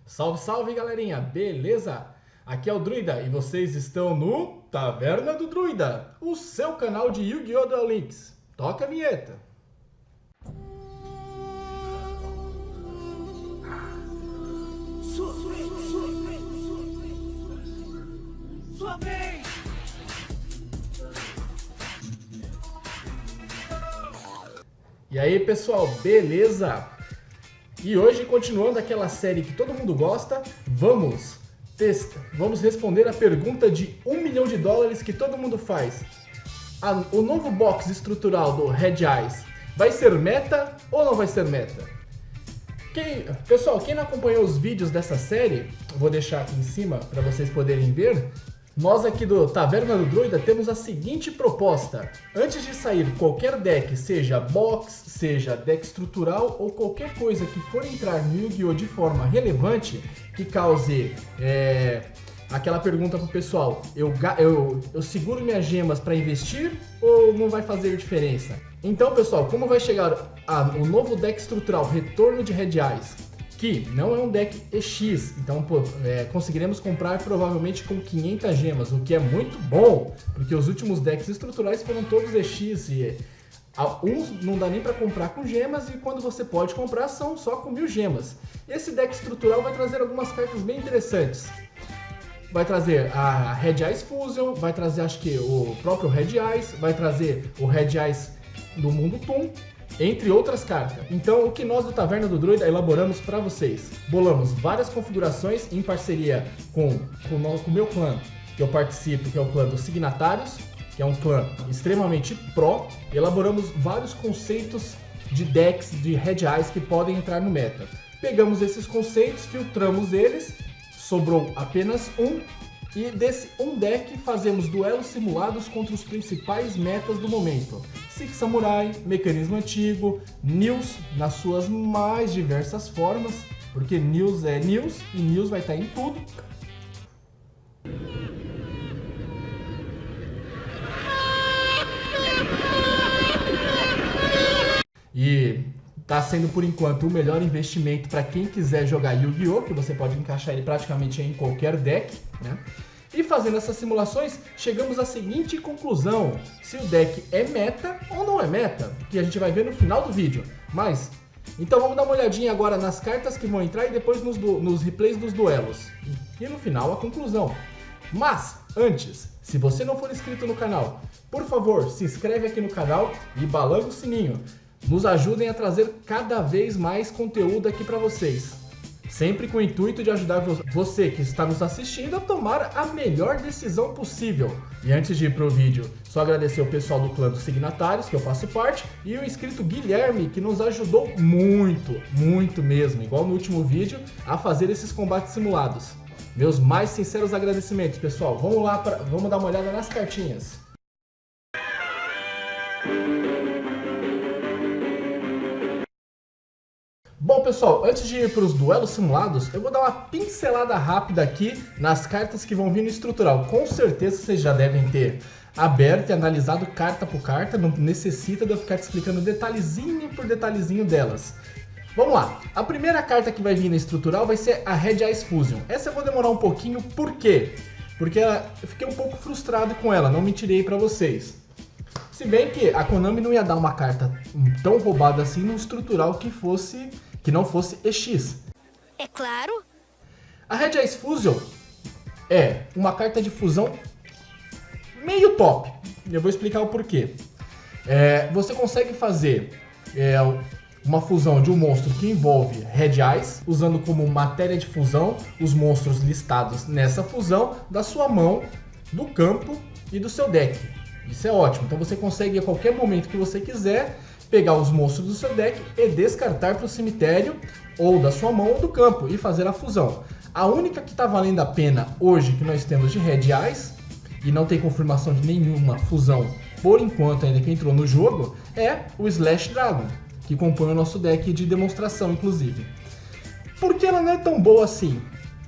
Salve, salve, galerinha! Beleza? Aqui é o Druida e vocês estão no Taverna do Druida, o seu canal de Yu-Gi-Oh! Duel Links. Toca a vinheta! Sua vez! E aí, pessoal, beleza? E hoje, continuando aquela série que todo mundo gosta, vamos responder a pergunta de $1 milhão que todo mundo faz. O novo box estrutural do Red Eyes vai ser meta ou não vai ser meta? Pessoal, quem não acompanhou os vídeos dessa série, eu vou deixar aqui em cima para vocês poderem ver. Nós aqui do Taverna do Druida temos a seguinte proposta. Antes de sair qualquer deck, seja box, seja deck estrutural ou qualquer coisa que for entrar no Yu-Gi-Oh! De forma relevante, que cause aquela pergunta pro pessoal, eu seguro minhas gemas para investir ou não vai fazer diferença? Então, pessoal, como vai chegar o novo deck estrutural Retorno de Red Eyes, que não é um deck EX, então conseguiremos comprar provavelmente com 500 gemas, o que é muito bom, porque os últimos decks estruturais foram todos EX e uns não dá nem para comprar com gemas e quando você pode comprar são só com 1000 gemas. Esse deck estrutural vai trazer algumas cartas bem interessantes. Vai trazer a Red Eyes Fusion, vai trazer acho que o próprio Red Eyes, vai trazer o Red Eyes do Mundo Toon, entre outras cartas. Então, o que nós do Taverna do Druida elaboramos para vocês? Bolamos várias configurações em parceria com o meu clã, que eu participo, que é o clã dos Signatários, que é um clã extremamente pró. Elaboramos vários conceitos de decks de Red Eyes que podem entrar no meta. Pegamos esses conceitos, filtramos eles, sobrou apenas um, e desse um deck fazemos duelos simulados contra os principais metas do momento. Six Samurai, Mecanismo Antigo, News nas suas mais diversas formas, porque News é News e News vai estar em tudo. E está sendo por enquanto o melhor investimento para quem quiser jogar Yu-Gi-Oh! Que você pode encaixar ele praticamente em qualquer deck, né? E fazendo essas simulações, chegamos à seguinte conclusão: se o deck é meta ou não é meta, que a gente vai ver no final do vídeo. Mas, então vamos dar uma olhadinha agora nas cartas que vão entrar e depois nos replays dos duelos. E no final a conclusão. Mas, antes, se você não for inscrito no canal, por favor, se inscreve aqui no canal e balanga o sininho. Nos ajudem a trazer cada vez mais conteúdo aqui para vocês. Sempre com o intuito de ajudar você que está nos assistindo a tomar a melhor decisão possível. E antes de ir para o vídeo, só agradecer o pessoal do clã dos Signatários, que eu faço parte, e o inscrito Guilherme, que nos ajudou muito, muito mesmo, igual no último vídeo, a fazer esses combates simulados. Meus mais sinceros agradecimentos, pessoal. Vamos lá, vamos dar uma olhada nas cartinhas. Bom, pessoal, antes de ir para os duelos simulados, eu vou dar uma pincelada rápida aqui nas cartas que vão vir no estrutural. Com certeza vocês já devem ter aberto e analisado carta por carta, não necessita de eu ficar te explicando detalhezinho por detalhezinho delas. Vamos lá, a primeira carta que vai vir no estrutural vai ser a Red Eyes Fusion. Essa eu vou demorar um pouquinho, por quê? Porque eu fiquei um pouco frustrado com ela, não mentirei para vocês. Se bem que a Konami não ia dar uma carta tão roubada assim no estrutural que não fosse EX. É claro. A Red Eyes Fusion é uma carta de fusão meio top. Eu vou explicar o porquê. Você consegue fazer uma fusão de um monstro que envolve Red Eyes, usando como matéria de fusão os monstros listados nessa fusão da sua mão, do campo e do seu deck. Isso é ótimo. Então você consegue a qualquer momento que você quiser pegar os monstros do seu deck e descartar para o cemitério ou da sua mão ou do campo e fazer a fusão. A única que está valendo a pena hoje que nós temos de Red Eyes, e não tem confirmação de nenhuma fusão por enquanto ainda que entrou no jogo, é o Slash Dragon, que compõe o nosso deck de demonstração inclusive. Por que ela não é tão boa assim?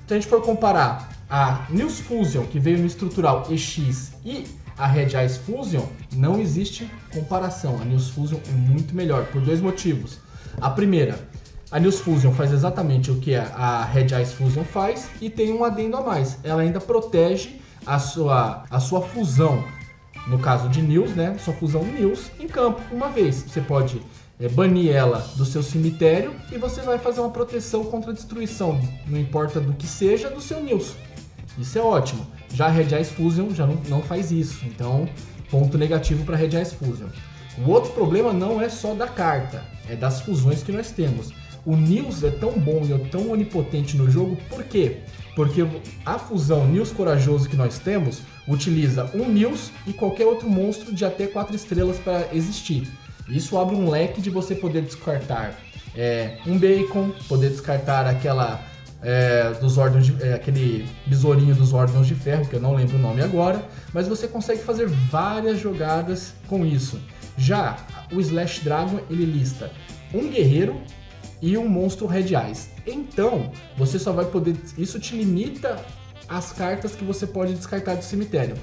Se a gente for comparar a News Fusion, que veio no estrutural EX, e a Red Eyes Fusion, não existe comparação. A News Fusion é muito melhor, por dois motivos. A primeira, A News Fusion faz exatamente o que a Red Eyes Fusion faz e tem um adendo a mais. Ela ainda protege a sua fusão, no caso de News, né? Sua fusão News em campo uma vez. Você pode banir ela do seu cemitério e você vai fazer uma proteção contra a destruição, não importa do que seja, do seu News. Isso é ótimo. Já a Red Eyes Fusion já não faz isso, então ponto negativo para a Red Eyes Fusion. O outro problema não é só da carta, é das fusões que nós temos. O News é tão bom e é tão onipotente no jogo, por quê? Porque a fusão News Corajoso que nós temos utiliza um News e qualquer outro monstro de até 4 estrelas para existir. Isso abre um leque de você poder descartar um Bacon, poder descartar aquele besourinho dos órgãos de ferro, que eu não lembro o nome agora, mas você consegue fazer várias jogadas com isso. Já o Slash Dragon, ele lista um guerreiro e um monstro Red Eyes. Então, você só vai poder... Isso te limita as cartas que você pode descartar do cemitério.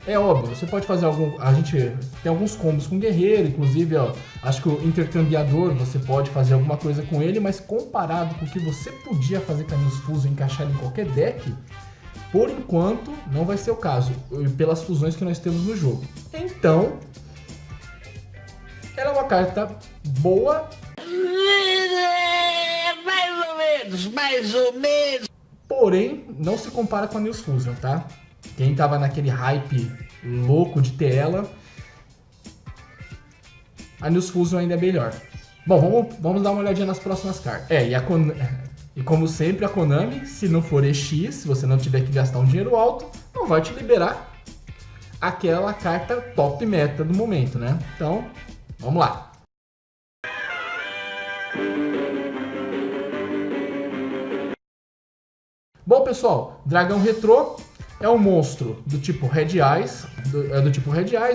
É óbvio, você pode fazer a gente tem alguns combos com guerreiro, inclusive, ó, acho que o intercambiador você pode fazer alguma coisa com ele, mas comparado com o que você podia fazer com a News Fusion, encaixar em qualquer deck, por enquanto não vai ser o caso, pelas fusões que nós temos no jogo. Então, ela é uma carta boa. Mais ou menos. Porém, não se compara com a News Fusion, tá? Quem tava naquele hype louco de ter ela, a News Fusion ainda é melhor. Bom, vamos dar uma olhadinha nas próximas cartas. E como sempre, a Konami, se não for EX, se você não tiver que gastar um dinheiro alto, não vai te liberar aquela carta top meta do momento, né? Então, vamos lá. Bom, pessoal, Dragão Retrô é um monstro do tipo Red Eyes,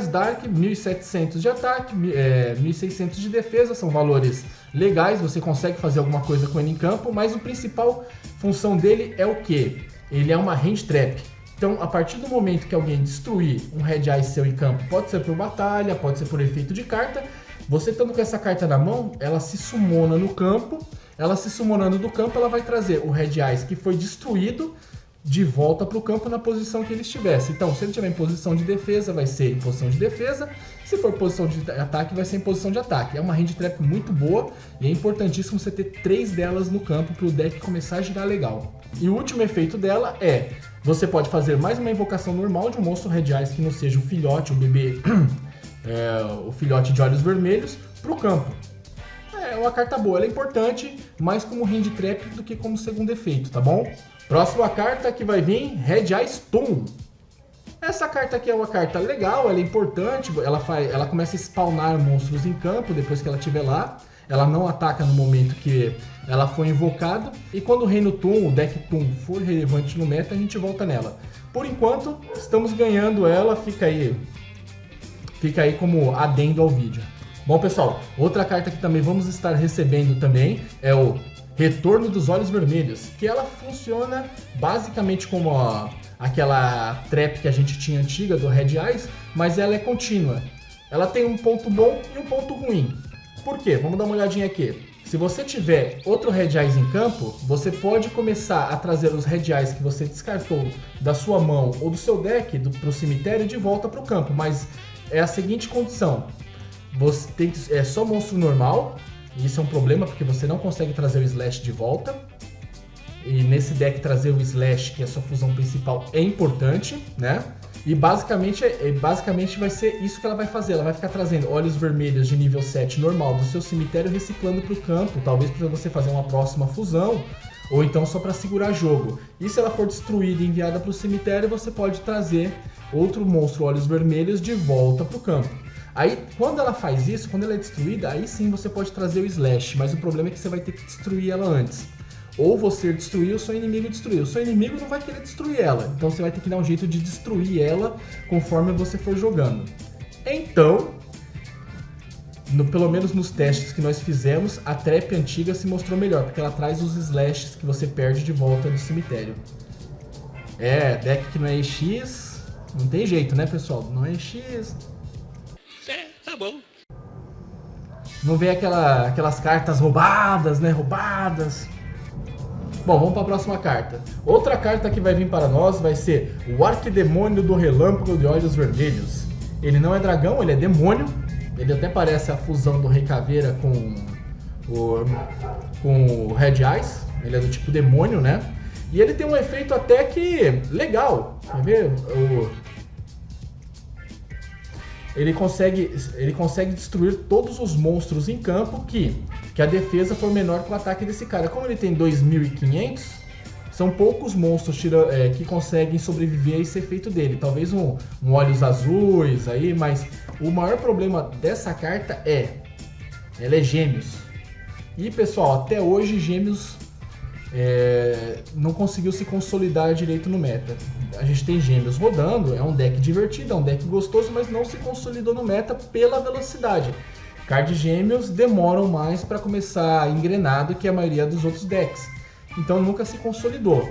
Dark, 1700 de ataque, 1600 de defesa, são valores legais, você consegue fazer alguma coisa com ele em campo, mas a principal função dele é o quê? Ele é uma hand trap. Então, a partir do momento que alguém destruir um Red Eyes seu em campo, pode ser por batalha, pode ser por efeito de carta, você estando com essa carta na mão, ela se summona no campo. Ela se summonando do campo, ela vai trazer o Red Eyes que foi destruído de volta para o campo na posição que ele estivesse. Então, se ele estiver em posição de defesa, vai ser em posição de defesa. Se for posição de ataque, vai ser em posição de ataque. É uma hand trap muito boa e é importantíssimo você ter 3 delas no campo para o deck começar a girar legal. E o último efeito dela é, você pode fazer mais uma invocação normal de um monstro Red Eyes que não seja o filhote, o bebê, o filhote de olhos vermelhos, para o campo. É uma carta boa, ela é importante, mais como hand trap do que como segundo efeito, tá bom? Próxima carta que vai vir, Red Eyes Toon. Essa carta aqui é uma carta legal, ela é importante, ela começa a spawnar monstros em campo depois que ela estiver lá. Ela não ataca no momento que ela foi invocada. E quando o Reino Toon, o deck Toon, for relevante no meta, a gente volta nela. Por enquanto, estamos ganhando ela, fica aí como adendo ao vídeo. Bom, pessoal, outra carta que também vamos estar recebendo também é o Retorno dos Olhos Vermelhos, que ela funciona basicamente como aquela trap que a gente tinha antiga do Red Eyes, mas ela é contínua. Ela tem um ponto bom e um ponto ruim. Por quê? Vamos dar uma olhadinha aqui. Se você tiver outro Red Eyes em campo, você pode começar a trazer os Red Eyes que você descartou da sua mão ou do seu deck para o cemitério de volta para o campo, mas é a seguinte condição. Você tem é só monstro normal, e isso é um problema porque você não consegue trazer o Slash de volta. E nesse deck trazer o Slash, que é a sua fusão principal, é importante, né? E basicamente vai ser isso que ela vai fazer. Ela vai ficar trazendo olhos vermelhos de nível 7 normal do seu cemitério, reciclando para o campo, talvez para você fazer uma próxima fusão, ou então só para segurar jogo. E se ela for destruída e enviada para o cemitério, você pode trazer outro monstro olhos vermelhos de volta para o campo. Aí, quando ela faz isso, quando ela é destruída, aí sim você pode trazer o Slash, mas o problema é que você vai ter que destruir ela antes. Ou você destruir ou o seu inimigo destruir. O seu inimigo não vai querer destruir ela, então você vai ter que dar um jeito de destruir ela conforme você for jogando. Então, pelo menos nos testes que nós fizemos, a trap antiga se mostrou melhor, porque ela traz os Slashes que você perde de volta do cemitério. Deck que não é EX, não tem jeito, né, pessoal? Não é EX... Tá bom. Não vem aquelas cartas roubadas, né? Roubadas. Bom, vamos para a próxima carta. Outra carta que vai vir para nós vai ser o Arquidemônio do Relâmpago de Olhos Vermelhos. Ele não é dragão, ele é demônio. Ele até parece a fusão do Rei Caveira com o Red Eyes. Ele é do tipo demônio, né? E ele tem um efeito até que legal. Quer ver? Ele consegue destruir todos os monstros em campo que a defesa for menor que o ataque desse cara. Como ele tem 2500, são poucos monstros que conseguem sobreviver a esse efeito dele. Talvez um Olhos Azuis aí, mas o maior problema dessa carta ela é Gêmeos. E pessoal, até hoje Gêmeos não conseguiu se consolidar direito no meta. A gente tem Gêmeos rodando, é um deck divertido, é um deck gostoso, mas não se consolidou no meta pela velocidade. Card Gêmeos demoram mais para começar a engrenar do que a maioria dos outros decks. Então nunca se consolidou.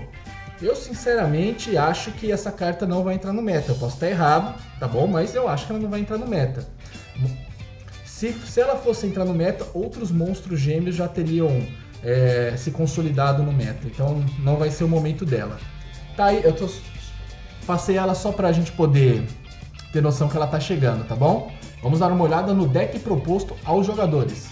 Eu sinceramente acho que essa carta não vai entrar no meta. Eu posso estar errado, tá bom? Mas eu acho que ela não vai entrar no meta. Se ela fosse entrar no meta, outros monstros gêmeos já teriam se consolidado no meta. Então não vai ser o momento dela. Tá aí, passei ela só pra gente poder ter noção que ela tá chegando, tá bom? Vamos dar uma olhada no deck proposto aos jogadores.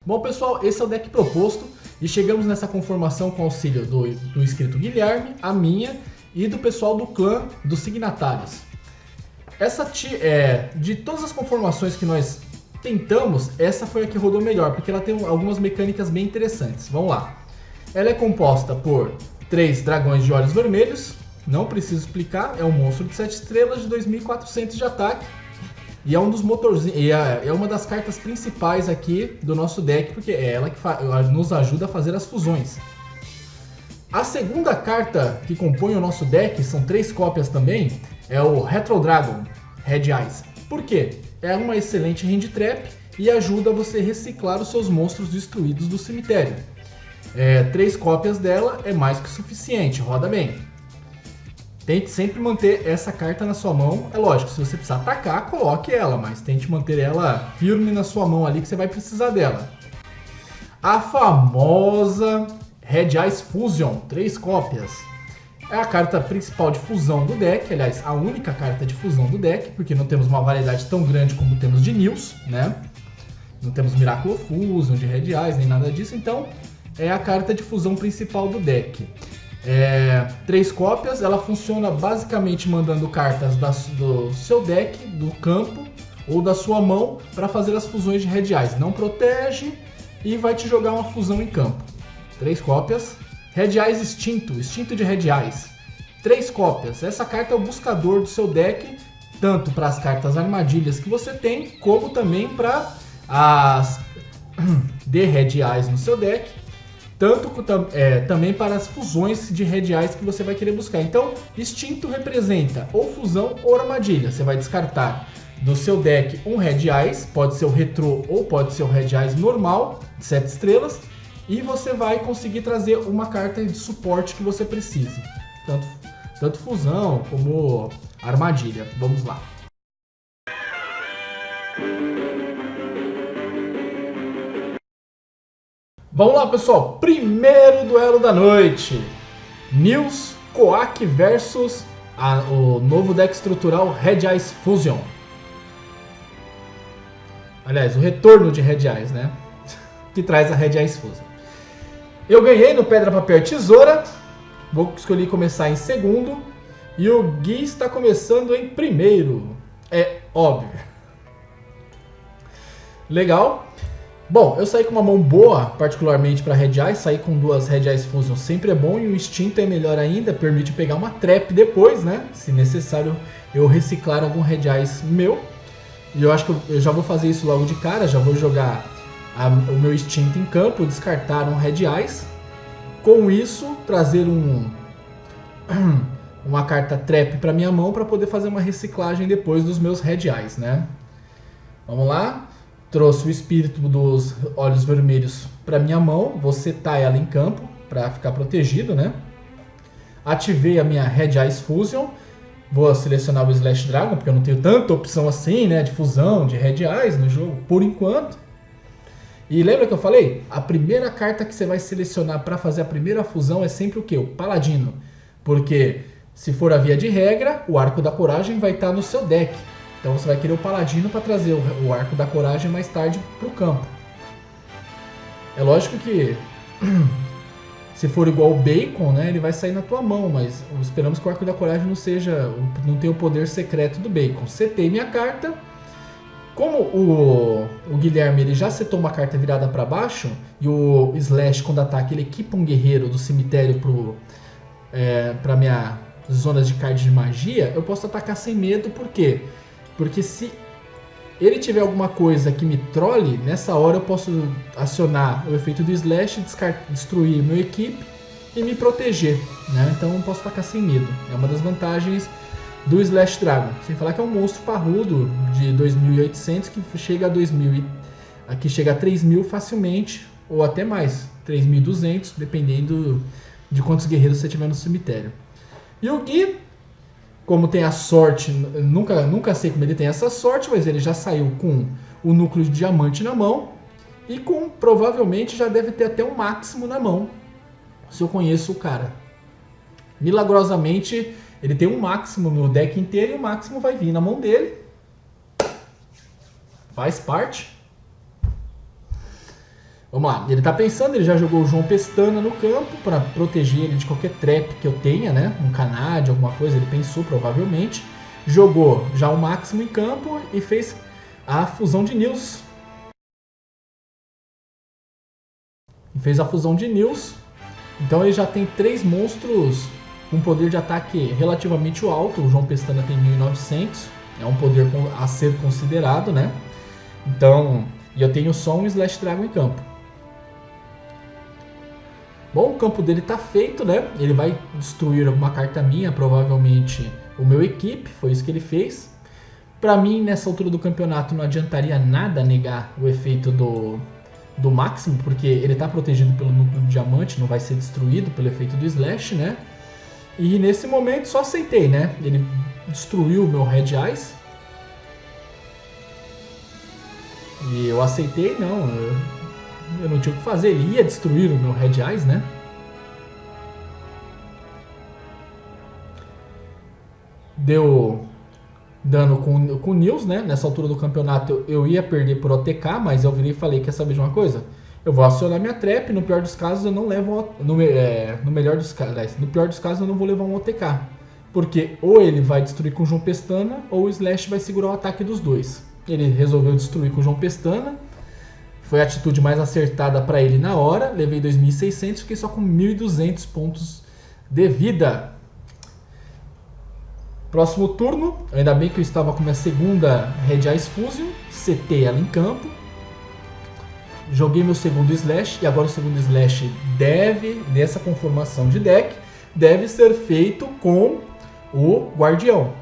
Bom pessoal, esse é o deck proposto e chegamos nessa conformação com auxílio do inscrito Guilherme, a minha e do pessoal do clã dos signatários. De todas as conformações que nós tentamos, essa foi a que rodou melhor, porque ela tem algumas mecânicas bem interessantes. Vamos lá. Ela é composta por 3 dragões de olhos vermelhos, não preciso explicar, é um monstro de 7 estrelas de 2400 de ataque. E é um dos motorzinhos, é uma das cartas principais aqui do nosso deck, porque é ela que nos ajuda a fazer as fusões. A segunda carta que compõe o nosso deck, são 3 cópias também, é o Retro Dragon, Red Eyes. Por quê? É uma excelente hand trap e ajuda você a reciclar os seus monstros destruídos do cemitério. 3 cópias dela é mais que suficiente, roda bem. Tente sempre manter essa carta na sua mão. É lógico, se você precisar atacar, coloque ela, mas tente manter ela firme na sua mão ali que você vai precisar dela. A famosa Red Eyes Fusion, 3 cópias. É a carta principal de fusão do deck, aliás, a única carta de fusão do deck, porque não temos uma variedade tão grande como temos de News, né? Não temos Miracle Fusion, de Red Eyes, nem nada disso, então é a carta de fusão principal do deck. 3 cópias, ela funciona basicamente mandando cartas do seu deck, do campo ou da sua mão para fazer as fusões de Red Eyes. Não protege e vai te jogar uma fusão em campo. 3 cópias. Red Eyes Extinto de Red Eyes. 3 cópias. Essa carta é o buscador do seu deck, tanto para as cartas armadilhas que você tem, como também para as de Red Eyes no seu deck, também para as fusões de Red Eyes que você vai querer buscar. Então, Extinto representa ou fusão ou armadilha. Você vai descartar do seu deck um Red Eyes, pode ser o retrô ou pode ser o Red Eyes normal, de 7 estrelas, e você vai conseguir trazer uma carta de suporte que você precise. Tanto fusão como armadilha. Vamos lá. Vamos lá, pessoal. Primeiro duelo da noite. News Coac versus o novo deck estrutural Red Eyes Fusion. Aliás, o retorno de Red Eyes, né? Que traz a Red Eyes Fusion. Eu ganhei no Pedra, Papel, Tesoura. Vou escolher começar em segundo. E o Gui está começando em primeiro. É óbvio. Legal. Bom, eu saí com uma mão boa, particularmente para Red Eyes. Sair com 2 Red Eyes Fusion sempre é bom. E o Instinto é melhor ainda. Permite pegar uma trap depois, né? Se necessário, eu reciclar algum Red Eyes meu. E eu acho que eu já vou fazer isso logo de cara. Já vou jogar o meu Instinto em campo, descartar um Red Eyes. Com isso, trazer uma carta trap para minha mão para poder fazer uma reciclagem depois dos meus Red Eyes, né? Vamos lá. Trouxe o espírito dos olhos vermelhos para minha mão. Vou setar ela em campo para ficar protegido, né? Ativei a minha Red Eyes Fusion. vou selecionar o Slash Dragon, porque eu não tenho tanta opção assim, né, de fusão, de Red Eyes no jogo, por enquanto. E lembra que eu falei? A primeira carta que você vai selecionar para fazer a primeira fusão é sempre o quê? O Paladino. Porque se for a via de regra, o Arco da Coragem vai estar no seu deck. Então você vai querer o Paladino para trazer o Arco da Coragem mais tarde para o campo. É lógico que se for igual o Bacon, né, ele vai sair na tua mão, mas esperamos que o Arco da Coragem não tenha o poder secreto do Bacon. Setei minha carta. Como o Guilherme ele já setou uma carta virada para baixo, e o Slash, quando ataca, ele equipa um guerreiro do cemitério para minha zona de card de magia, eu posso atacar sem medo, por quê? Porque se ele tiver alguma coisa que me trole, nessa hora eu posso acionar o efeito do Slash, destruir meu equipe e me proteger, né? Então eu posso atacar sem medo. É uma das vantagens do Slash Dragon. Sem falar que é um monstro parrudo de 2.800 que chega a 2.000, aqui chega a 3.000 facilmente, ou até mais, 3.200, dependendo de quantos guerreiros você tiver no cemitério. E o Gui, como tem a sorte, nunca sei como ele tem essa sorte, mas ele já saiu com o núcleo de diamante na mão e provavelmente já deve ter até um máximo na mão, se eu conheço o cara. Milagrosamente, ele tem um máximo no deck inteiro e o máximo vai vir na mão dele. Faz parte. Vamos lá, ele tá pensando, ele já jogou o João Pestana no campo para proteger ele de qualquer trap que eu tenha, né? Um Canad, alguma coisa, ele pensou provavelmente. Jogou já o máximo em campo e fez a fusão de Nils. Então ele já tem 3 monstros com poder de ataque relativamente alto. O João Pestana tem 1900, é um poder a ser considerado, né? Então, e eu tenho só um Slash Dragon em campo. Bom, o campo dele tá feito, né? Ele vai destruir alguma carta minha, provavelmente o meu equipe, foi isso que ele fez. Pra mim, nessa altura do campeonato, não adiantaria nada negar o efeito do máximo, porque ele tá protegido pelo núcleo de diamante, não vai ser destruído pelo efeito do Slash, né? E nesse momento só aceitei, né? Ele destruiu o meu Red Eyes. E eu aceitei, não. Eu não tinha o que fazer. Ele ia destruir o meu Red Eyes, né? Deu dano com o Nils, né? Nessa altura do campeonato eu ia perder por OTK, mas eu virei e falei, quer saber de uma coisa? Eu vou acionar minha trap, no pior dos casos eu não levo... No pior dos casos eu não vou levar um OTK. Porque ou ele vai destruir com o João Pestana, ou o Slash vai segurar o ataque dos dois. Ele resolveu destruir com o João Pestana. Foi a atitude mais acertada para ele na hora. Levei 2.600, fiquei só com 1.200 pontos de vida. Próximo turno, ainda bem que eu estava com minha segunda Red Eyes Fusion. Setei ela em campo. Joguei meu segundo Slash, e agora o segundo Slash nessa conformação de deck, deve ser feito com o Guardião.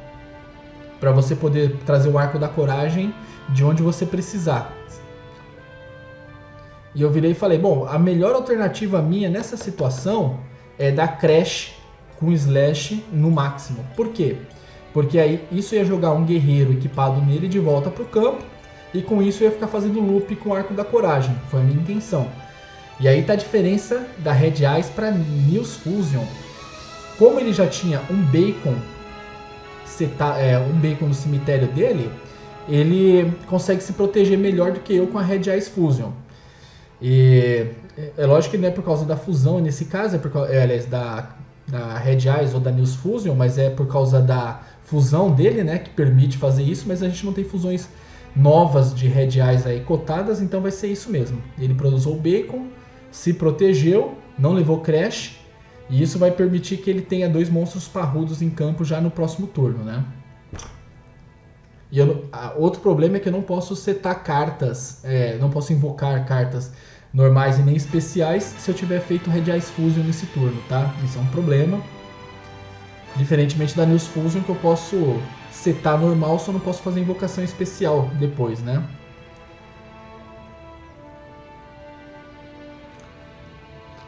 Para você poder trazer o Arco da Coragem de onde você precisar. E eu virei e falei, bom, a melhor alternativa minha nessa situação é dar Crash com Slash no máximo. Por quê? Porque aí isso ia jogar um guerreiro equipado nele de volta para o campo. E com isso eu ia ficar fazendo loop com o Arco da Coragem. Foi a minha intenção. E aí tá a diferença da Red Eyes para Nils Fusion. Como ele já tinha um Bacon no cemitério dele, ele consegue se proteger melhor do que eu com a Red Eyes Fusion. E é lógico que não é por causa da fusão nesse caso, aliás, da Red Eyes ou da Nils Fusion, mas é por causa da fusão dele, né, que permite fazer isso, mas a gente não tem fusões novas de Red Eyes aí cotadas, então vai ser isso mesmo. Ele produziu o Bacon, se protegeu, não levou Crash, e isso vai permitir que ele tenha 2 monstros parrudos em campo já no próximo turno, né? E outro problema é que eu não posso setar cartas, não posso invocar cartas normais e nem especiais se eu tiver feito Red Eyes Fusion nesse turno, tá? Isso é um problema. Diferentemente da Nils Fusion, que eu posso setar normal, só não posso fazer invocação especial depois, né?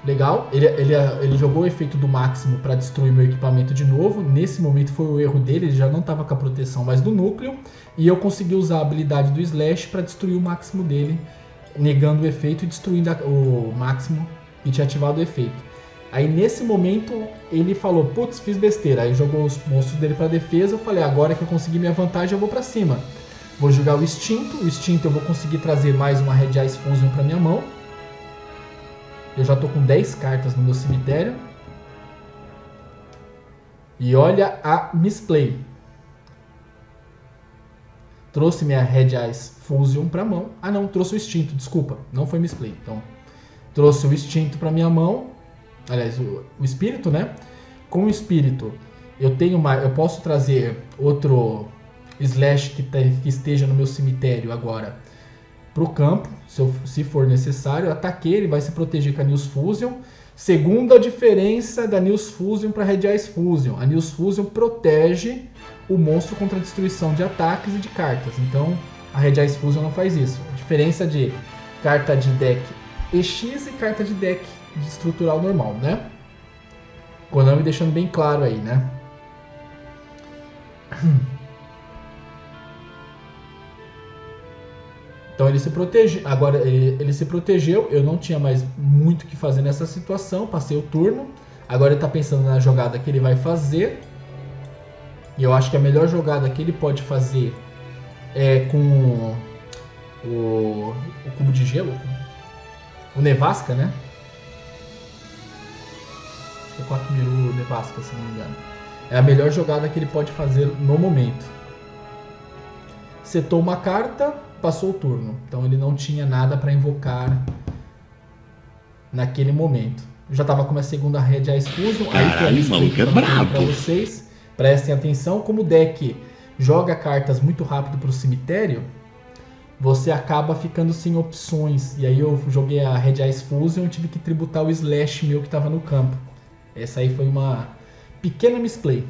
Legal, ele jogou o efeito do máximo para destruir meu equipamento de novo. Nesse momento foi o erro dele, ele já não estava com a proteção mais do núcleo. E eu consegui usar a habilidade do Slash para destruir o máximo dele, negando o efeito e destruindo o máximo e tinha ativado o efeito. Aí nesse momento ele falou, putz, fiz besteira. Aí jogou os monstros dele para defesa, eu falei, agora que eu consegui minha vantagem eu vou para cima. Vou jogar o Instinto eu vou conseguir trazer mais uma Red Eyes Fusion para minha mão. Eu já tô com 10 cartas no meu cemitério. E olha a misplay. Trouxe minha Red Eyes Fusion pra mão. Ah não, trouxe o Instinto, desculpa. Não foi misplay. Então, trouxe o Instinto pra minha mão. Aliás, o Espírito, né? Com o Espírito, eu posso trazer outro Slash que esteja no meu cemitério agora pro campo, se for necessário. Ataquei, ele vai se proteger com a News Fusion. Segunda diferença da News Fusion para Red Eyes Fusion. A News Fusion protege o monstro contra a destruição de ataques e de cartas. Então, a Red Eyes Fusion não faz isso. A diferença de carta de deck EX e carta de deck de estrutural normal, né? Konami deixando bem claro aí, né? Então ele se protegeu, agora ele se protegeu, eu não tinha mais muito o que fazer nessa situação, passei o turno. Agora ele está pensando na jogada que ele vai fazer. E eu acho que a melhor jogada que ele pode fazer é com o cubo de gelo, o Nevasca, né? Acho que é 4 Miru Nevasca, se não me engano. É a melhor jogada que ele pode fazer no momento. Setou uma carta, passou o turno. Então ele não tinha nada para invocar naquele momento. Eu já estava com a segunda Red Eyes Fusion. Aí que é brabo para vocês. Prestem atenção, como o deck joga cartas muito rápido para o cemitério, você acaba ficando sem opções. E aí eu joguei a Red Eyes Fusion e tive que tributar o Slash meu que estava no campo. Essa aí foi uma pequena misplay.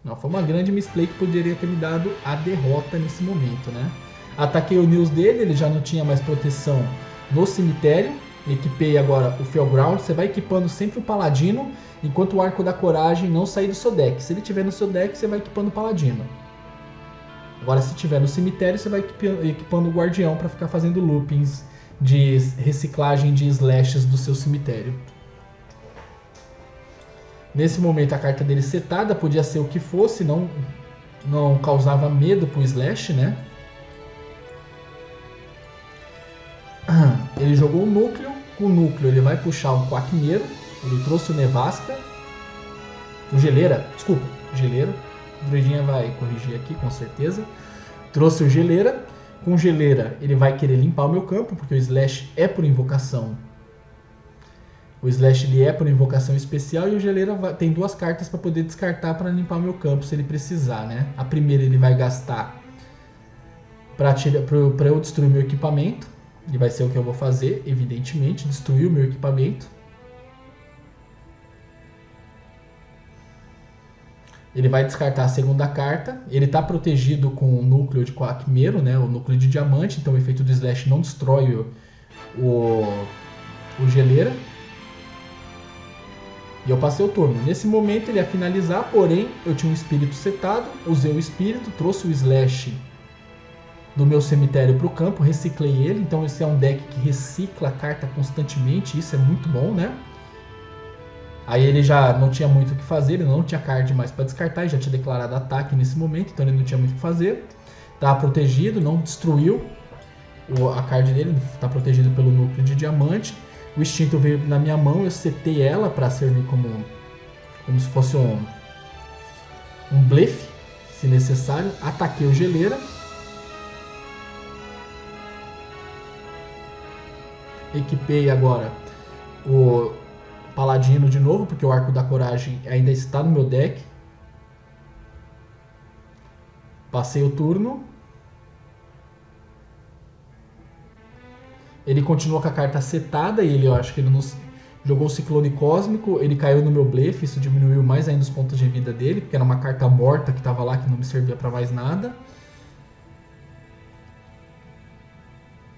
Não, foi uma grande misplay que poderia ter me dado a derrota nesse momento, né? Ataquei o News dele, ele já não tinha mais proteção no cemitério. Equipei agora o Fellground. Você vai equipando sempre o Paladino, enquanto o Arco da Coragem não sair do seu deck. Se ele tiver no seu deck, você vai equipando o Paladino. Agora, se tiver no cemitério, você vai equipando o Guardião para ficar fazendo loopings de reciclagem de slashes do seu cemitério. Nesse momento a carta dele setada, podia ser o que fosse, não causava medo pro Slash, né? Ele jogou o núcleo, com o núcleo ele vai puxar um Quackmeiro, ele trouxe o Nevasca, o Geleira, desculpa, Geleira, o Druidinha vai corrigir aqui com certeza, trouxe o Geleira, com Geleira ele vai querer limpar o meu campo, porque o Slash é por invocação. O Slash ele é por invocação especial e o Geleira tem duas cartas para poder descartar para limpar o meu campo se ele precisar, né? A primeira ele vai gastar para eu destruir meu equipamento. E vai ser o que eu vou fazer, evidentemente, destruir o meu equipamento. Ele vai descartar a segunda carta. Ele está protegido com o núcleo de Quackmeiro, né? O núcleo de diamante, então o efeito do Slash não destrói o Geleira. E eu passei o turno. Nesse momento ele ia finalizar, porém eu tinha um espírito setado, usei o espírito, trouxe o Slash do meu cemitério para o campo, reciclei ele. Então esse é um deck que recicla a carta constantemente, isso é muito bom, né? Aí ele já não tinha muito o que fazer, ele não tinha card mais para descartar, ele já tinha declarado ataque nesse momento, então ele não tinha muito o que fazer. Estava protegido, não destruiu a card dele, está protegido pelo núcleo de diamante. O Instinto veio na minha mão, eu setei ela para servir como se fosse um blefe, se necessário. Ataquei o Geleira. Equipei agora o Paladino de novo, porque o Arco da Coragem ainda está no meu deck. Passei o turno. Ele continuou com a carta setada e eu acho que ele não jogou o Ciclone Cósmico. Ele caiu no meu blefe, isso diminuiu mais ainda os pontos de vida dele, porque era uma carta morta que estava lá, que não me servia para mais nada.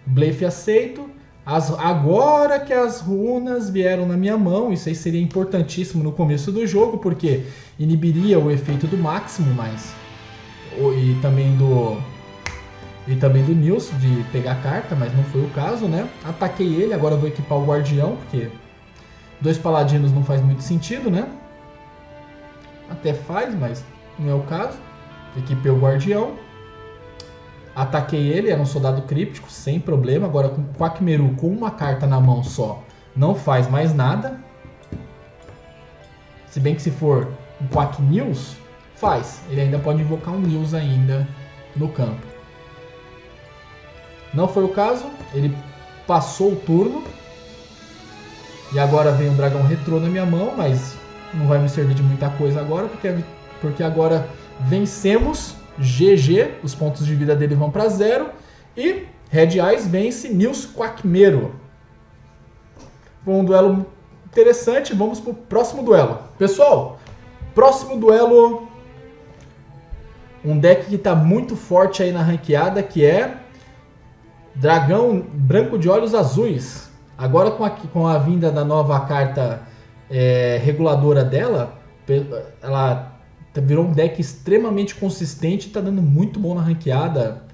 Blefe aceito. Agora que as runas vieram na minha mão, isso aí seria importantíssimo no começo do jogo, porque inibiria o efeito do máximo, mas e também do Nils de pegar a carta, mas não foi o caso, né? Ataquei ele, agora eu vou equipar o guardião, porque 2 paladinos não faz muito sentido, né? Até faz, mas não é o caso. Equipei o guardião. Ataquei ele, era um soldado críptico, sem problema. Agora com o Quackmeru com uma carta na mão só, não faz mais nada. Se bem que se for um Quack Nils, faz. Ele ainda pode invocar um Nils ainda no campo. Não foi o caso, ele passou o turno. E agora vem um dragão retrô na minha mão, mas não vai me servir de muita coisa agora, porque agora vencemos. GG, os pontos de vida dele vão para 0. E Red Eyes vence Nils Quackmeru. Foi um duelo interessante, vamos pro próximo duelo. Pessoal, próximo duelo, um deck que está muito forte aí na ranqueada, que é Dragão Branco de Olhos Azuis. Agora com a vinda da nova carta reguladora dela, ela virou um deck extremamente consistente e está dando muito bom na ranqueada.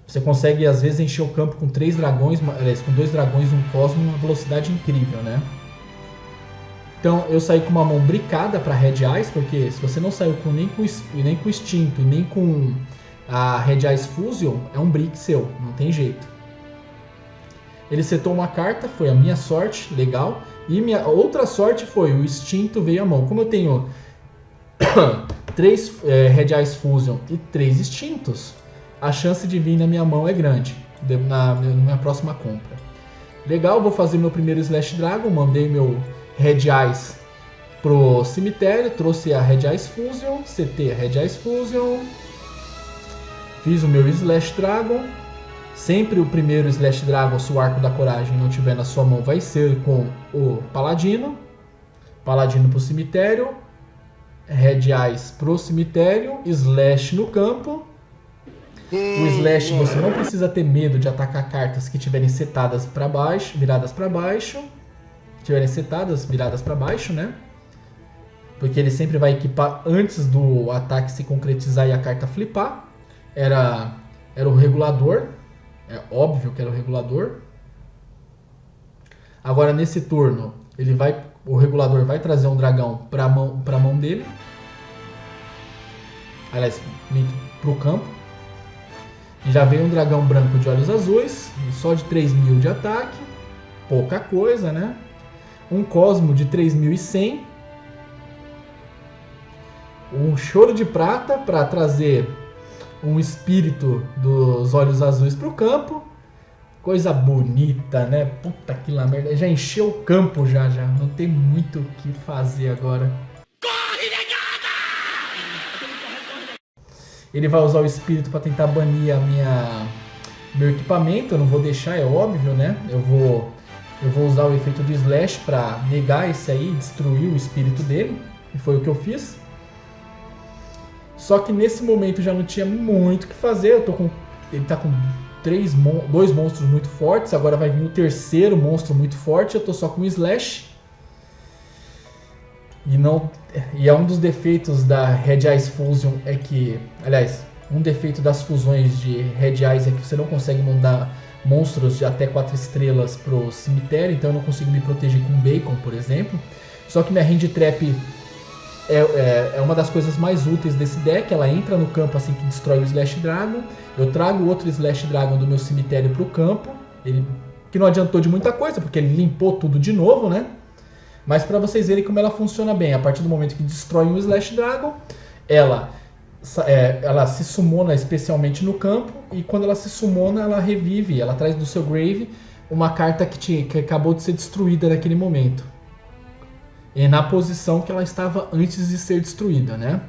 Você consegue às vezes encher o campo com 3 dragões, aliás, com 2 dragões e um cosmo, uma velocidade incrível, né? Então eu saí com uma mão bricada para Red Eyes, porque se você não saiu nem com Instinto e nem com a Red Eyes Fusion, é um brick seu, não tem jeito. Ele setou uma carta, foi a minha sorte, legal. E minha outra sorte foi o Instinto veio à mão. Como eu tenho 3 Red Eyes Fusion e 3 Instintos, a chance de vir na minha mão é grande, na minha próxima compra. Legal, vou fazer meu primeiro Slash Dragon, mandei meu Red Eyes pro cemitério, trouxe a Red Eyes Fusion, CT a Red Eyes Fusion, fiz o meu Slash Dragon. Sempre o primeiro Slash Dragon, se o Arco da Coragem não tiver na sua mão, vai ser com o Paladino. Paladino pro cemitério, Red Eyes pro cemitério, Slash no campo. O Slash você não precisa ter medo de atacar cartas que estiverem setadas para baixo, viradas para baixo. Estiverem setadas, viradas para baixo, né? Porque ele sempre vai equipar antes do ataque se concretizar e a carta flipar. Era o regulador. É óbvio que era o regulador. Agora nesse turno, o regulador vai trazer um dragão para a mão dele. Aliás, para o campo. E já veio um dragão branco de olhos azuis, só de 3.000 de ataque. Pouca coisa, né? Um cosmo de 3.100. Um choro de prata para trazer um espírito dos olhos azuis para o campo. Coisa bonita, né? Puta que lá merda. Já encheu o campo já. Não tem muito o que fazer agora. Corre, negada! Ele vai usar o espírito para tentar banir meu equipamento. Eu não vou deixar, é óbvio, né? Eu vou usar o efeito do Slash para negar esse aí, destruir o espírito dele. E foi o que eu fiz. Só que nesse momento já não tinha muito o que fazer. Ele tá com 2 monstros muito fortes. Agora vai vir o terceiro monstro muito forte. Eu tô só com o Slash. E é um dos defeitos da Red Eyes Fusion é que... Aliás, um defeito das fusões de Red Eyes é que você não consegue mandar monstros de até 4 estrelas pro cemitério. Então eu não consigo me proteger com Bacon, por exemplo. Só que minha Hand Trap... É uma das coisas mais úteis desse deck. Ela entra no campo assim que destrói o Slash Dragon. Eu trago outro Slash Dragon do meu cemitério para o campo. Que não adiantou de muita coisa, porque ele limpou tudo de novo, né? Mas para vocês verem como ela funciona bem. A partir do momento que destrói um Slash Dragon, ela se summona especialmente no campo. E quando ela se summona, ela revive. Ela traz do seu grave uma carta que acabou de ser destruída naquele momento. Na posição que ela estava antes de ser destruída, né?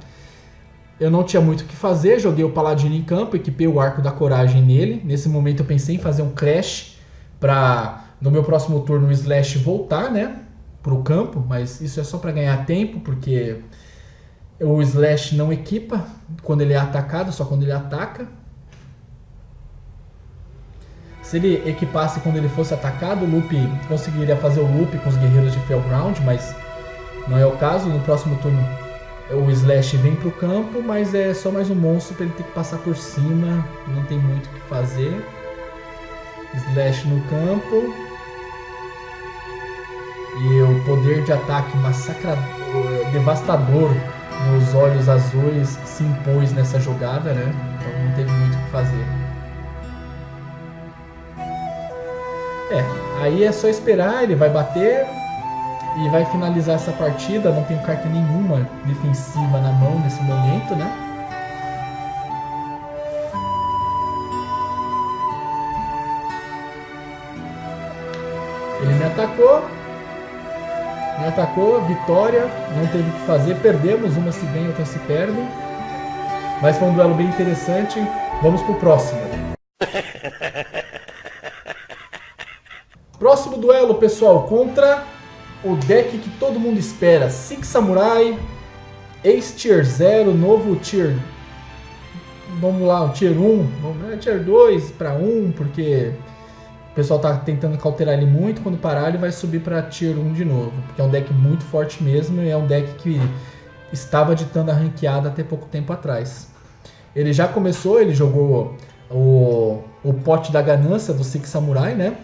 Eu não tinha muito o que fazer, joguei o Paladino em campo, equipei o Arco da Coragem nele. Nesse momento eu pensei em fazer um Crash para no meu próximo turno o Slash voltar, né? Para o campo, mas isso é só para ganhar tempo, porque o Slash não equipa quando ele é atacado, só quando ele ataca. Se ele equipasse quando ele fosse atacado, o Loop conseguiria fazer o Loop com os guerreiros de Fairground, mas não é o caso. No próximo turno o Slash vem pro campo, mas é só mais um monstro para ele ter que passar por cima, não tem muito o que fazer. Slash no campo. E o poder de ataque devastador nos olhos azuis se impôs nessa jogada, né? Então não teve muito o que fazer. Aí é só esperar, ele vai bater e vai finalizar essa partida. Não tenho carta nenhuma defensiva na mão nesse momento, né? Ele me atacou, vitória, não teve o que fazer, perdemos, uma se ganha, outra se perde. Mas foi um duelo bem interessante, vamos pro próximo. Próximo duelo, pessoal, contra o deck que todo mundo espera, Six Samurai, Ace Tier 0, novo Tier... Vamos lá, o Tier 1, Tier 2 para 1, porque... O pessoal tá tentando cauterar ele muito, quando parar ele vai subir para Tier 1 de novo, porque é um deck muito forte mesmo e é um deck que estava ditando a ranqueada até pouco tempo atrás. Ele já começou, ele jogou o pote da ganância do Six Samurai, né?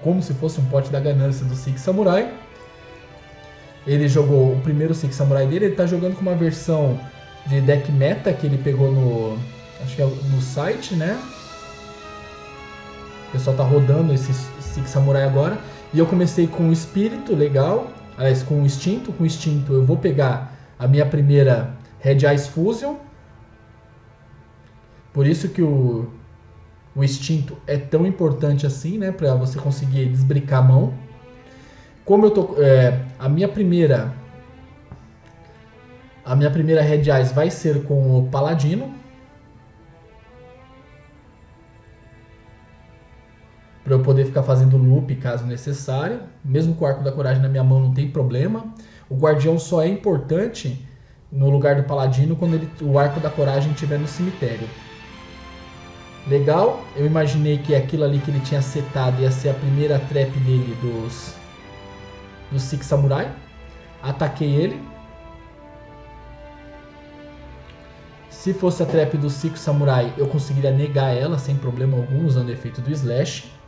Como se fosse um pote da ganância do Six Samurai. Ele jogou o primeiro Six Samurai dele, ele tá jogando com uma versão de deck meta que ele pegou no, acho que é no site, né? O pessoal tá rodando esse Six Samurai agora. E eu comecei com o Espírito, legal. Aliás, com o Instinto. Com o Instinto eu vou pegar a minha primeira Red Eyes Fusion. Por isso que o Instinto é tão importante assim, né? Pra você conseguir desbricar a mão. Como eu tô... a minha primeira Red Eyes vai ser com o Paladino. Para eu poder ficar fazendo loop caso necessário. Mesmo com o Arco da Coragem na minha mão não tem problema. O Guardião só é importante no lugar do Paladino quando o Arco da Coragem estiver no cemitério. Legal, eu imaginei que aquilo ali que ele tinha setado ia ser a primeira trap dele do Six Samurai. Ataquei ele. Se fosse a trap do Six Samurai, eu conseguiria negar ela sem problema algum usando o efeito do Slash.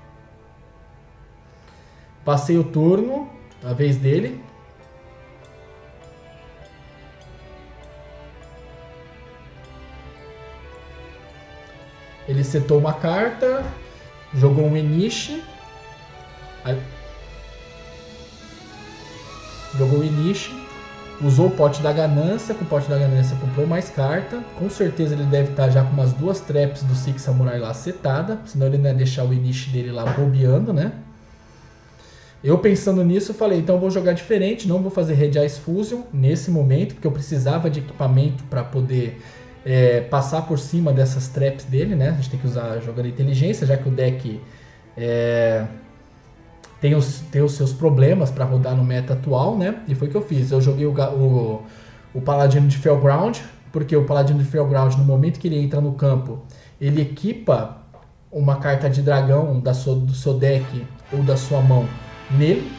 Passei o turno, a vez dele. Ele setou uma carta, jogou um Inishi. Jogou o Inishi, usou o pote da ganância, com o pote da ganância comprou mais carta. Com certeza ele deve estar já com umas 2 traps do Six Samurai lá setada, senão ele não ia deixar o Inishi dele lá bobeando, né? Eu pensando nisso, falei, então eu vou jogar diferente, não vou fazer Red Eyes Fusion nesse momento, porque eu precisava de equipamento para poder passar por cima dessas traps dele, né? A gente tem que usar jogando inteligência, já que o deck tem os seus problemas para rodar no meta atual, né? E foi o que eu fiz. Eu joguei o Paladino de Fairground, porque o Paladino de Fairground, no momento que ele entra no campo, ele equipa uma carta de dragão do seu deck ou da sua mão nele.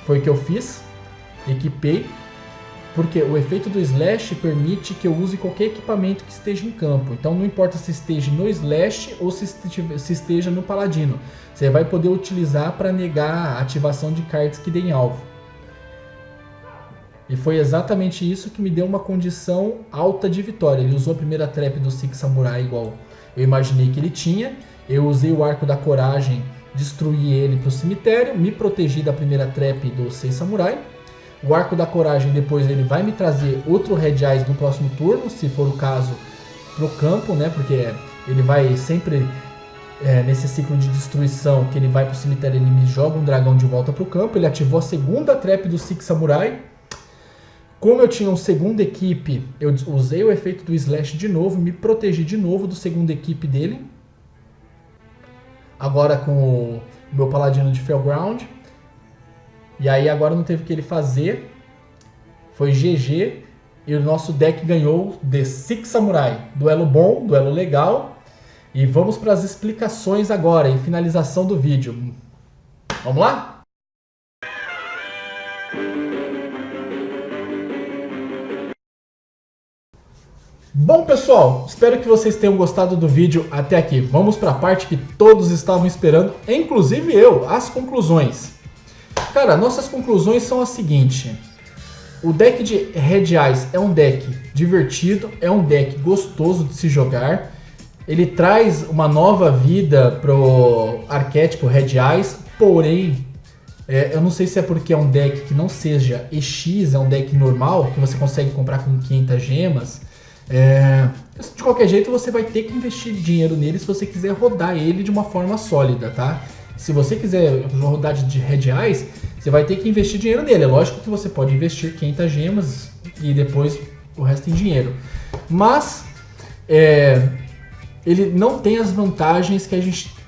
Foi o que eu fiz. Equipei. Porque o efeito do Slash permite que eu use qualquer equipamento que esteja em campo. Então não importa se esteja no Slash ou se esteja no Paladino. Você vai poder utilizar para negar a ativação de cards que deem alvo. E foi exatamente isso que me deu uma condição alta de vitória. Ele usou a primeira trap do Six Samurai igual eu imaginei que ele tinha. Eu usei o Arco da Coragem, destruí ele para o cemitério, me protegi da primeira trap do Seis Samurai. O Arco da Coragem depois ele vai me trazer outro Red Eyes no próximo turno, se for o caso, pro campo, né? Porque ele vai sempre, nesse ciclo de destruição, que ele vai pro cemitério, ele me joga um dragão de volta pro campo. Ele ativou a segunda trap do Six Samurai. Como eu tinha uma segunda equipe, eu usei o efeito do Slash de novo, me protegi de novo do segunda equipe dele. Agora com o meu Paladino de Fairground. E aí agora não teve o que ele fazer. Foi GG. E o nosso deck ganhou The Six Samurai. Duelo bom, duelo legal. E vamos para as explicações agora, em finalização do vídeo. Vamos lá? Bom, pessoal, espero que vocês tenham gostado do vídeo até aqui. Vamos para a parte que todos estavam esperando, inclusive eu, as conclusões. Cara, nossas conclusões são as seguintes. O deck de Red Eyes é um deck divertido, é um deck gostoso de se jogar. Ele traz uma nova vida pro arquétipo Red Eyes, porém, eu não sei se é porque é um deck que não seja EX, é um deck normal, que você consegue comprar com 500 gemas. De qualquer jeito, você vai ter que investir dinheiro nele se você quiser rodar ele de uma forma sólida, tá? Se você quiser rodar de Red Eyes, você vai ter que investir dinheiro nele. É lógico que você pode investir 500 gemas e depois o resto em dinheiro. Mas ele não tem as vantagens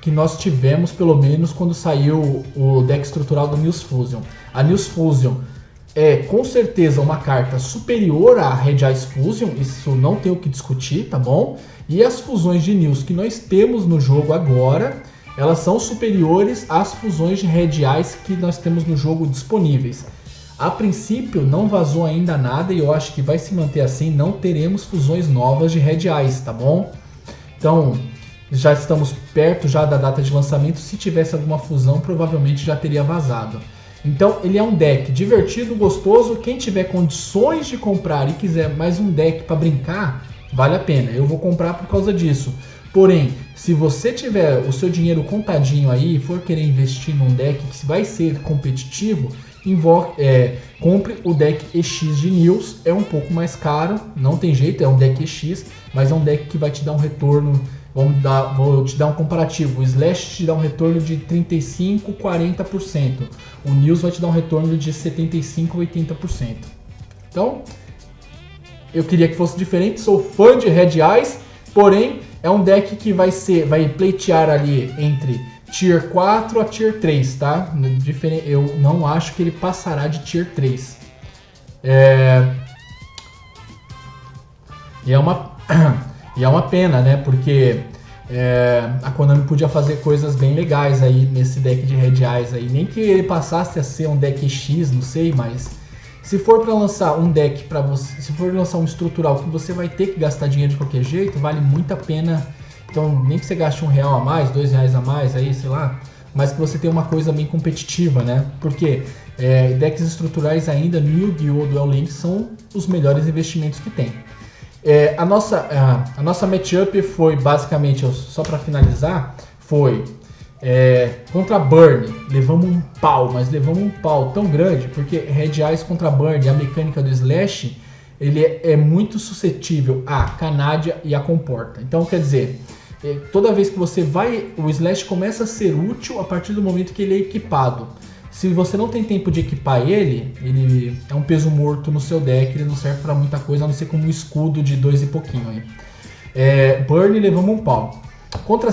que nós tivemos, pelo menos, quando saiu o deck estrutural do News Fusion. A News Fusion é com certeza uma carta superior à Red Eyes Fusion, isso não tem o que discutir, tá bom? E as fusões de News que nós temos no jogo agora, elas são superiores às fusões de Red Eyes que nós temos no jogo disponíveis. A princípio não vazou ainda nada e eu acho que vai se manter assim, não teremos fusões novas de Red Eyes, tá bom? Então, já estamos perto já da data de lançamento, se tivesse alguma fusão provavelmente já teria vazado. Então ele é um deck divertido, gostoso, quem tiver condições de comprar e quiser mais um deck para brincar, vale a pena, eu vou comprar por causa disso. Porém, se você tiver o seu dinheiro contadinho aí e for querer investir num deck que vai ser competitivo, compre o deck EX de News, é um pouco mais caro, não tem jeito, é um deck EX, mas é um deck que vai te dar um retorno. Vou te dar um comparativo. O Slash te dá um retorno de 35%, 40%. O News vai te dar um retorno de 75%, 80%. Então, eu queria que fosse diferente. Sou fã de Red Eyes, porém, é um deck que vai pleitear ali entre Tier 4 a Tier 3, tá? Eu não acho que ele passará de Tier 3. E é uma pena, né? Porque a Konami podia fazer coisas bem legais aí nesse deck de Red Eyes aí. Nem que ele passasse a ser um deck X, não sei, mas se for para lançar um deck para você, se for lançar um estrutural que você vai ter que gastar dinheiro de qualquer jeito, vale muito a pena. Então, nem que você gaste R$1 a mais, R$2 a mais aí, sei lá, mas que você tenha uma coisa bem competitiva, né? Porque decks estruturais ainda no Yu-Gi-Oh! Duel Links são os melhores investimentos que tem. A nossa matchup foi basicamente, só para finalizar, foi contra Burn. Levamos um pau, mas levamos um pau tão grande, porque Red Eyes contra Burn, a mecânica do Slash, ele é muito suscetível à Canadia e à Comporta. Então, quer dizer, toda vez que você o Slash começa a ser útil a partir do momento que ele é equipado. Se você não tem tempo de equipar ele é um peso morto no seu deck, ele não serve pra muita coisa, a não ser como um escudo de 2 e pouquinho aí. Burn, levamos um pau. Contra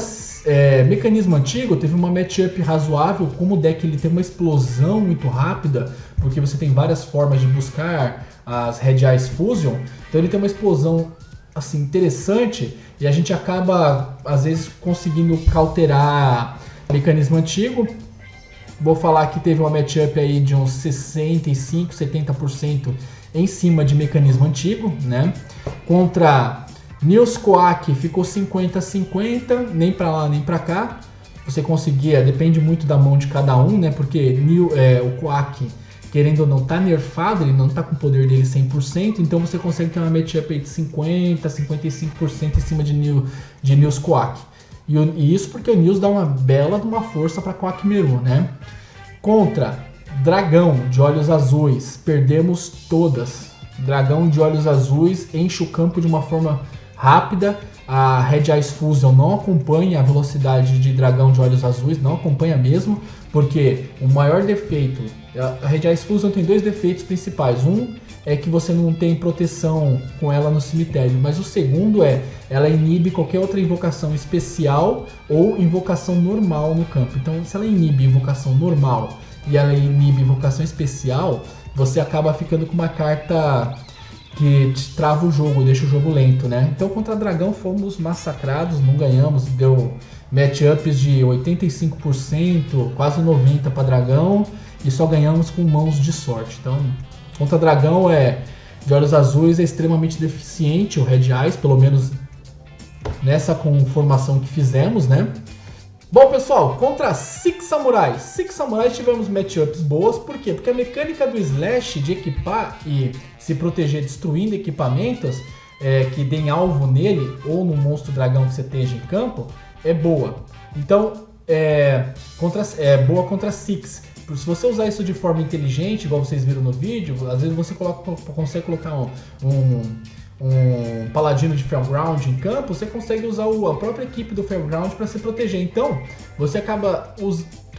Mecanismo Antigo, teve uma matchup razoável, como o deck ele tem uma explosão muito rápida, porque você tem várias formas de buscar as Red Eyes Fusion, então ele tem uma explosão assim, interessante, e a gente acaba, às vezes, conseguindo cauterar Mecanismo Antigo. Vou falar que teve uma matchup aí de uns 65%, 70% em cima de Mecanismo Antigo, né? Contra News Quack ficou 50-50, nem pra lá nem pra cá. Você conseguia, depende muito da mão de cada um, né? Porque o Quack, querendo ou não, tá nerfado, ele não tá com o poder dele 100%, então você consegue ter uma matchup aí de 50%, 55% em cima de News Quack. E isso porque o News dá uma bela de uma força para Quack Meru, né? Contra Dragão de Olhos Azuis, perdemos todas. Dragão de Olhos Azuis enche o campo de uma forma rápida. A Red Eyes Fusion não acompanha a velocidade de Dragão de Olhos Azuis, não acompanha mesmo, porque o maior defeito... A Red Eyes Fusion tem 2 defeitos principais. Um é que você não tem proteção com ela no cemitério, mas o segundo ela inibe qualquer outra invocação especial ou invocação normal no campo. Então, se ela inibe invocação normal e ela inibe invocação especial, você acaba ficando com uma carta que te trava o jogo, deixa o jogo lento, né? Então contra dragão fomos massacrados, não ganhamos, deu matchups de 85%, quase 90% para dragão e só ganhamos com mãos de sorte. Então contra dragão de olhos azuis é extremamente deficiente o Red Eyes, pelo menos nessa conformação que fizemos, né? Bom, pessoal, contra Six Samurais. Six Samurais tivemos matchups boas, por quê? Porque a mecânica do Slash de equipar e se proteger destruindo equipamentos que deem alvo nele ou no monstro dragão que você esteja em campo é boa. Então, é boa contra Six. Se você usar isso de forma inteligente, igual vocês viram no vídeo, às vezes você consegue colocar um paladino de Fairground em campo, você consegue usar a própria equipe do Fairground para se proteger. Então, você acaba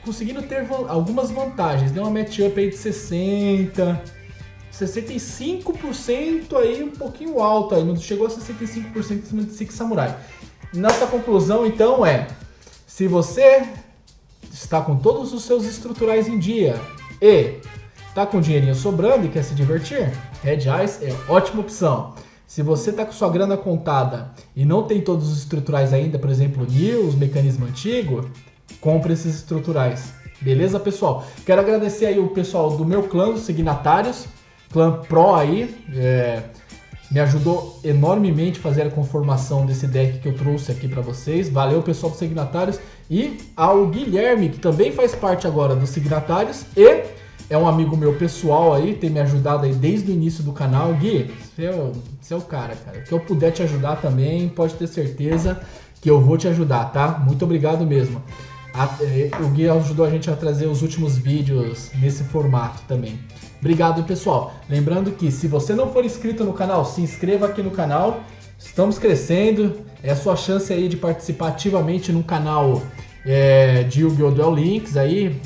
conseguindo ter algumas vantagens. Deu uma matchup aí de 65% aí, um pouquinho alto aí, não chegou a 65% em cima de Six Samurai. Nossa conclusão, então, se você está com todos os seus estruturais em dia e está com dinheirinho sobrando e quer se divertir, Red Eyes é ótima opção. Se você está com sua grana contada e não tem todos os estruturais ainda, por exemplo, News, mecanismo antigo, compre esses estruturais. Beleza, pessoal? Quero agradecer aí o pessoal do meu clã, os signatários, clã Pro aí, me ajudou enormemente a fazer a conformação desse deck que eu trouxe aqui para vocês. Valeu, pessoal dos signatários. E ao Guilherme, que também faz parte agora dos signatários e é um amigo meu pessoal aí, tem me ajudado aí desde o início do canal. Gui, você é o cara. O que eu puder te ajudar também, pode ter certeza que eu vou te ajudar, tá? Muito obrigado mesmo. O Gui ajudou a gente a trazer os últimos vídeos nesse formato também. Obrigado, pessoal. Lembrando que se você não for inscrito no canal, se inscreva aqui no canal. Estamos crescendo. É a sua chance aí de participar ativamente no canal de Yu-Gi-Oh! Duel Links aí,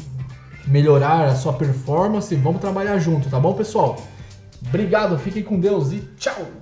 melhorar a sua performance. Vamos trabalhar junto, tá bom, pessoal? Obrigado, fiquem com Deus e tchau!